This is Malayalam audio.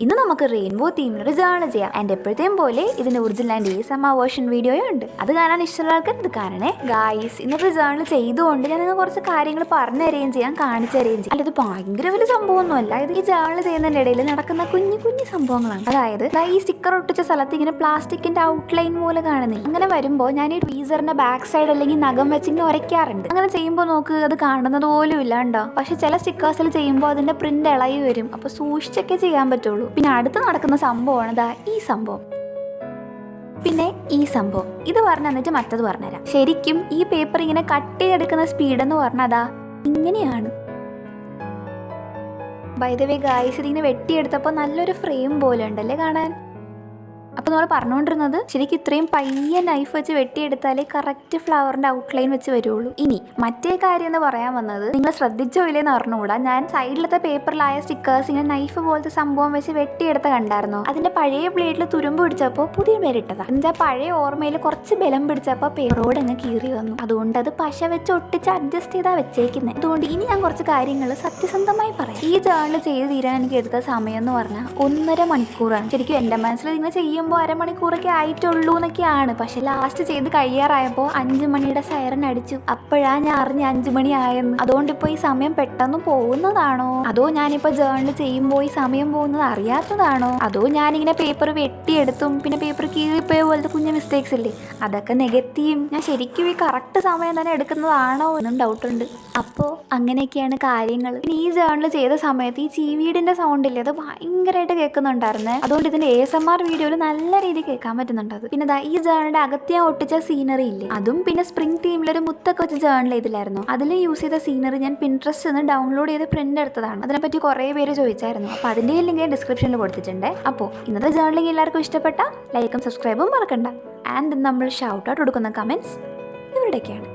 ഇന്ന് നമുക്ക് റെയിൻബോ തീമിലൊരു ജേർണൽ ചെയ്യാം. ആൻഡ് എപ്പോഴത്തെയും പോലെ ഇതിന്റെ ഒറിജിനൽ ആൻഡ് ASMR വേർഷൻ വീഡിയോയും ഉണ്ട്. അത് കാണാൻ ഇഷ്ടമുള്ള ആൾക്കാർ ഇത് കാണണേ. ഗായ്സ്, ഇന്നത്തെ ജേർണൽ ചെയ്തുകൊണ്ട് ഞാൻ കുറച്ച് കാര്യങ്ങൾ പറഞ്ഞു തരുകയും ചെയ്യാം, കാണിച്ചു തരുകയും ചെയ്യും. അല്ല, ഇത് ഭയങ്കര വലിയ സംഭവമൊന്നുമല്ല. ഇത് ഈ ജേർണൽ ചെയ്യുന്നതിന്റെ ഇടയിൽ നടക്കുന്ന കുഞ്ഞു കുഞ്ഞു സംഭവങ്ങളാണ്. അതായത് ഈ സ്റ്റിക്കർ ഒട്ടിച്ച സ്ഥലത്ത് ഇങ്ങനെ പ്ലാസ്റ്റിക്കിന്റെ ഔട്ട്ലൈൻ പോലെ കാണുന്നില്ല. അങ്ങനെ വരുമ്പോൾ ഞാൻ ഈ ട്വീസറിന്റെ ബാക്ക് സൈഡ് അല്ലെങ്കിൽ നഖം വെച്ചിങ്ങനെ ഉരയ്ക്കാറുണ്ട്. അങ്ങനെ ചെയ്യുമ്പോൾ നോക്ക്, അത് കാണുന്നത് പോലും ഇല്ല ഉണ്ടോ. പക്ഷെ ചില സ്റ്റിക്കേഴ്സിൽ ചെയ്യുമ്പോൾ അതിന്റെ പ്രിന്റ് ഇളകി വരും. അപ്പൊ സൂക്ഷിച്ചൊക്കെ ചെയ്യാൻ പറ്റുള്ളൂ. പിന്നെ അടുത്ത് നടക്കുന്ന സംഭവമാണ് ഈ സംഭവം. പിന്നെ ഈ സംഭവം ഇത് പറഞ്ഞിട്ട് മറ്റത് പറഞ്ഞുതരാം. ശരിക്കും ഈ പേപ്പർ ഇങ്ങനെ കട്ട് ചെയ്തെടുക്കുന്ന സ്പീഡ് എന്ന് പറഞ്ഞതാ ഇങ്ങനെയാണ്. ബൈ ദ വേ ഗായ്സ്, ഇതിങ്ങനെ വെട്ടിയെടുത്തപ്പോൾ നല്ലൊരു ഫ്രെയിം പോലെ ഉണ്ടല്ലേ കാണാൻ. അപ്പോൾ നമ്മൾ പറഞ്ഞുകൊണ്ടിരുന്നത് ശരിക്കും ഇത്രയും പയ്യെ നൈഫ് വെച്ച് വെട്ടിയെടുത്താലേ കറക്റ്റ് ഫ്ലവറിന്റെ ഔട്ട്ലൈൻ വെച്ച് വരുള്ളൂ. ഇനി മറ്റേ കാര്യം എന്ന് പറയാൻ വന്നത്, നിങ്ങൾ ശ്രദ്ധിച്ചോ ഇല്ലേന്ന് പറഞ്ഞുകൂടാ, ഞാൻ സൈഡിലത്തെ പേപ്പറിലായ സ്റ്റിക്കേഴ്സ് ഇങ്ങനെ നൈഫ് പോലത്തെ സംഭവം വെച്ച് വെട്ടിയെടുത്ത കണ്ടായിരുന്നോ? അതിന്റെ പഴയ ബ്ലേഡിൽ തുരുമ്പ് പിടിച്ചപ്പോൾ പുതിയ പേരിട്ടതാ. എന്റെ പഴയ ഓർമ്മയിൽ കുറച്ച് ബലം പിടിച്ചപ്പോൾ പേപ്പറോട് അങ്ങ് കീറി വന്നു. അതുകൊണ്ട് അത് പശ വെച്ച് ഒട്ടിച്ച് അഡ്ജസ്റ്റ് ചെയ്താ വെച്ചേക്കുന്നത്. അതുകൊണ്ട് ഇനി ഞാൻ കുറച്ച് കാര്യങ്ങൾ സത്യസന്ധമായി പറയാം. ഈ ജേർണൽ ചെയ്ത് തീരാൻ എനിക്ക് എടുത്ത സമയം എന്ന് പറഞ്ഞാൽ 1.5 മണിക്കൂറാണ്. ശരിക്കും എന്റെ മനസ്സിൽ ഇങ്ങനെ ചെയ്യുമ്പോൾ അരമണിക്കൂറൊക്കെ ആയിട്ടുള്ളൂ എന്നൊക്കെയാണ്. പക്ഷെ ലാസ്റ്റ് ചെയ്ത് കഴിയാറായപ്പോൾ 5 മണിയുടെ സൈറൻ അടിച്ചു. അപ്പോഴാ ഞാൻ അറിഞ്ഞ 5 മണി ആയെന്ന്. അതുകൊണ്ട് ഇപ്പൊ ഈ സമയം പെട്ടെന്ന് പോകുന്നതാണോ, അതോ ഞാനിപ്പോ ജേർണൽ ചെയ്യുമ്പോൾ ഈ സമയം പോകുന്നത് അറിയാത്തതാണോ, അതോ ഞാനിങ്ങനെ പേപ്പർ വെട്ടിയെടുത്തും പിന്നെ പേപ്പർ കീറിപ്പോയ പോലത്തെ കുഞ്ഞു മിസ്റ്റേക്സ് ഇല്ലേ, അതൊക്കെ നികത്തിയും ഞാൻ ശരിക്കും ഈ കറക്റ്റ് സമയം തന്നെ എടുക്കുന്നതാണോ എന്നും ഡൗട്ടുണ്ട്. അപ്പോൾ അങ്ങനെയൊക്കെയാണ് കാര്യങ്ങൾ. പിന്നെ ഈ ജേർണൽ ചെയ്ത സമയത്ത് ഈ ചീവീടിന്റെ സൗണ്ട് ഇല്ലേ, അത് ഭയങ്കരമായിട്ട് കേൾക്കുന്നുണ്ടായിരുന്നേ. അതുകൊണ്ട് ഇതിന്റെ ASMR വീഡിയോയിൽ നല്ല രീതിയിൽ കേൾക്കാൻ പറ്റുന്നുണ്ട് അത്. പിന്നെ ഈ ജേർണലിന്റെ അകത്ത് ഞാൻ ഒട്ടിച്ച സീനറി ഇല്ലേ, അതും പിന്നെ സ്പ്രിംഗ് തീമിലൊരു മുത്തൊക്കെ വെച്ച് ജേർണൽ ചെയ്തില്ലായിരുന്നു. അതിൽ യൂസ് ചെയ്ത സീനറി ഞാൻ പിൻട്രസ്റ്റ് നിന്ന് ഡൗൺലോഡ് ചെയ്ത് പ്രിന്റ് എടുത്തതാണ്. അതിനെപ്പറ്റി കുറേ പേര് ചോദിച്ചായിരുന്നു. അപ്പോൾ അതിന്റെ ലിങ്ക് ഞാൻ ഡിസ്ക്രിപ്ഷനിൽ കൊടുത്തിട്ടുണ്ട്. അപ്പോൾ ഇന്നത്തെ ജേർണലിംഗ് എല്ലാവർക്കും ഇഷ്ടപ്പെട്ട ലൈക്കും സബ്സ്ക്രൈബും മറക്കണ്ട. ആൻഡ് നമ്മൾ ഷൗട്ട് ഔട്ട് കൊടുക്കുന്ന കമന്റ്സ് ഇവിടേക്കാണ്.